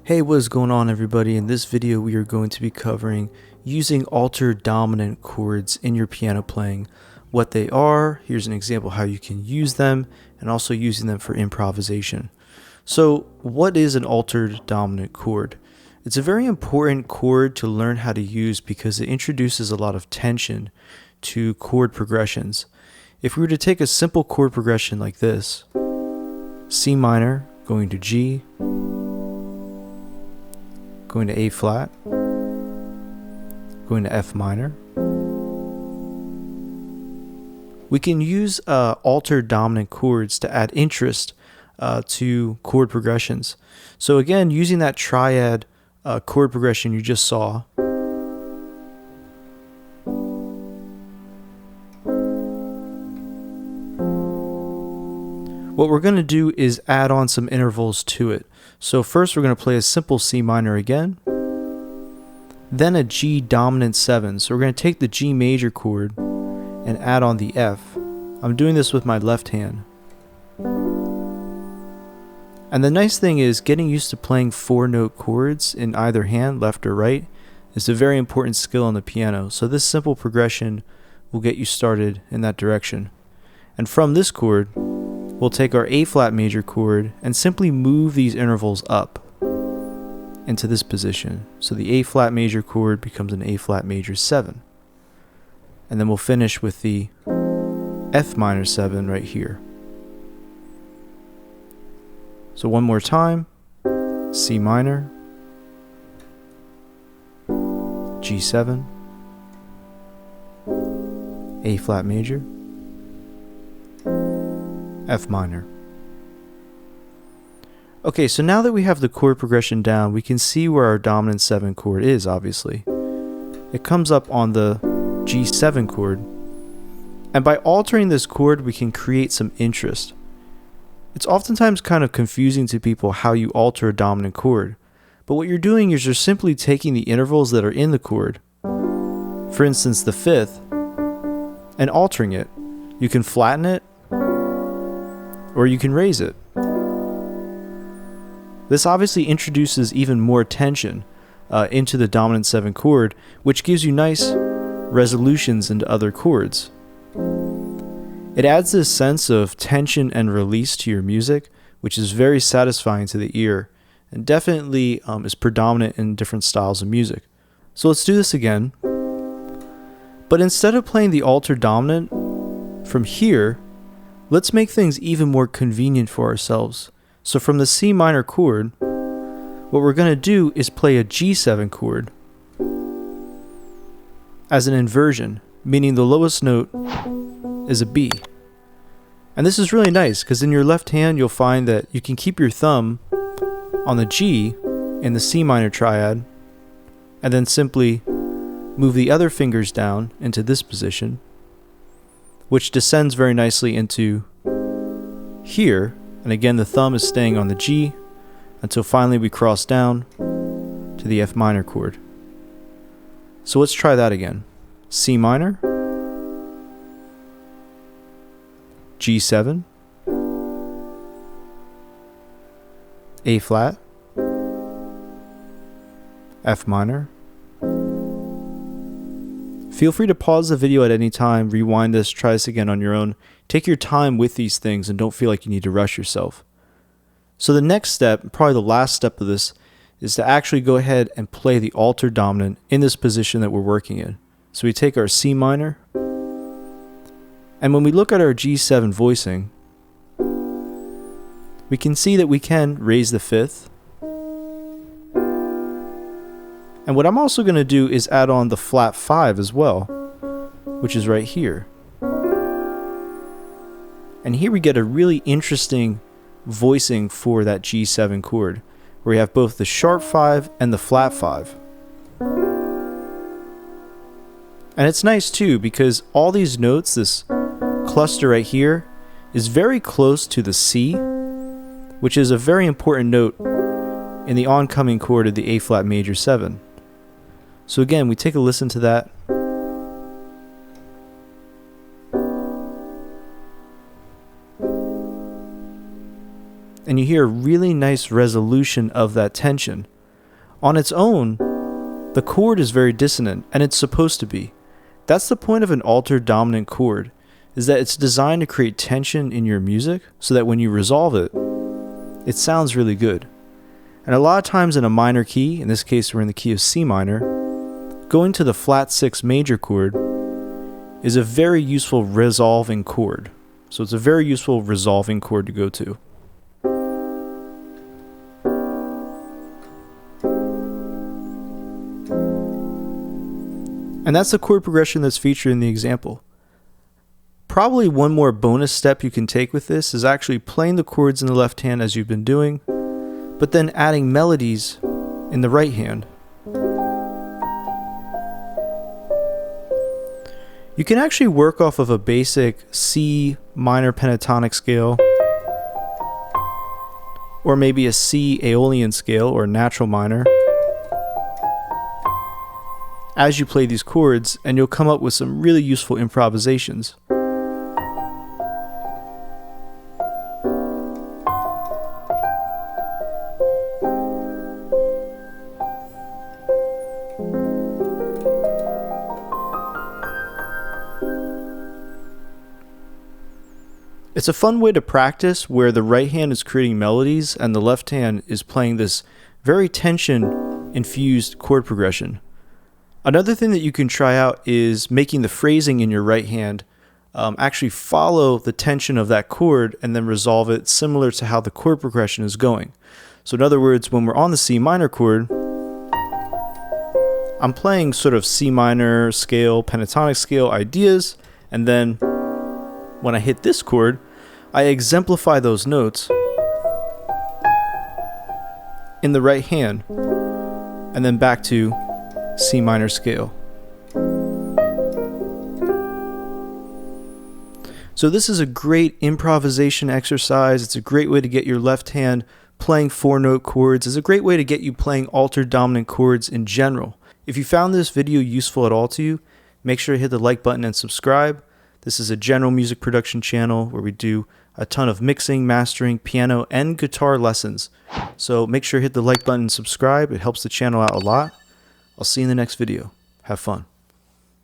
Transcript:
Hey, what is going on, everybody? In this video we are going to be covering using altered dominant chords in your piano playing, what they are, here's an example how you can use them, and also using them for improvisation. So what is an altered dominant chord? It's a very important chord to learn how to use because it introduces a lot of tension to chord progressions. If we were to take a simple chord progression like this, C minor going to G, going to A flat, going to F minor. We can use altered dominant chords to add interest to chord progressions. So again, using that triad chord progression you just saw, what we're going to do is add on some intervals to it. So first we're going to play a simple C minor again, then a G dominant 7. So we're going to take the G major chord and add on the F. I'm doing this with my left hand. And the nice thing is getting used to playing 4-note chords in either hand, left or right, is a very important skill on the piano. So this simple progression will get you started in that direction. And from this chord, we'll take our A flat major chord and simply move these intervals up into this position. So the A flat major chord becomes an A flat major 7. And then we'll finish with the F minor 7 right here. So one more time, C minor, G7, A flat major, F minor. Okay, so now that we have the chord progression down, we can see where our dominant 7 chord is, obviously. It comes up on the G7 chord, and by altering this chord, we can create some interest. It's oftentimes kind of confusing to people how you alter a dominant chord, but what you're doing is you're simply taking the intervals that are in the chord, for instance the 5th, and altering it. You can flatten it, or you can raise it. This obviously introduces even more tension into the dominant 7 chord, which gives you nice resolutions into other chords. It adds this sense of tension and release to your music, which is very satisfying to the ear, and definitely is predominant in different styles of music. So let's do this again. But instead of playing the altered dominant from here, let's make things even more convenient for ourselves. So from the C minor chord, what we're going to do is play a G7 chord as an inversion, meaning the lowest note is a B. And this is really nice because in your left hand you'll find that you can keep your thumb on the G in the C minor triad and then simply move the other fingers down into this position, which descends very nicely into here, and again the thumb is staying on the G until finally we cross down to the F minor chord. So let's try that again. C minor, G7, A flat, F minor. Feel free to pause the video at any time, rewind this, try this again on your own. Take your time with these things and don't feel like you need to rush yourself. So the next step, probably the last step of this, is to actually go ahead and play the altered dominant in this position that we're working in. So we take our C minor, and when we look at our G7 voicing, we can see that we can raise the 5th. And what I'm also going to do is add on the flat 5 as well, which is right here. And here we get a really interesting voicing for that G7 chord, where we have both the sharp 5 and the flat 5. And it's nice too because all these notes, this cluster right here, is very close to the C, which is a very important note in the oncoming chord of the A flat major 7. So again, we take a listen to that. And you hear a really nice resolution of that tension. On its own, the chord is very dissonant, and it's supposed to be. That's the point of an altered dominant chord, is that it's designed to create tension in your music so that when you resolve it, it sounds really good. And a lot of times in a minor key, in this case we're in the key of C minor, going to the flat 6 major chord is a very useful resolving chord. So it's a very useful resolving chord to go to. And that's the chord progression that's featured in the example. Probably one more bonus step you can take with this is actually playing the chords in the left hand as you've been doing, but then adding melodies in the right hand. You can actually work off of a basic C minor pentatonic scale, or maybe a C Aeolian scale or natural minor, as you play these chords, and you'll come up with some really useful improvisations. It's a fun way to practice where the right hand is creating melodies and the left hand is playing this very tension-infused chord progression. Another thing that you can try out is making the phrasing in your right hand actually follow the tension of that chord and then resolve it similar to how the chord progression is going. So in other words, when we're on the C minor chord, I'm playing sort of C minor scale, pentatonic scale ideas, and then when I hit this chord, I exemplify those notes in the right hand, and then back to C minor scale. So this is a great improvisation exercise. It's a great way to get your left hand playing 4-note chords. It's a great way to get you playing altered dominant chords in general. If you found this video useful at all to you, make sure to hit the like button and subscribe. This is a general music production channel where we do a ton of mixing, mastering, piano, and guitar lessons. So make sure to hit the like button and subscribe. It helps the channel out a lot. I'll see you in the next video. Have fun.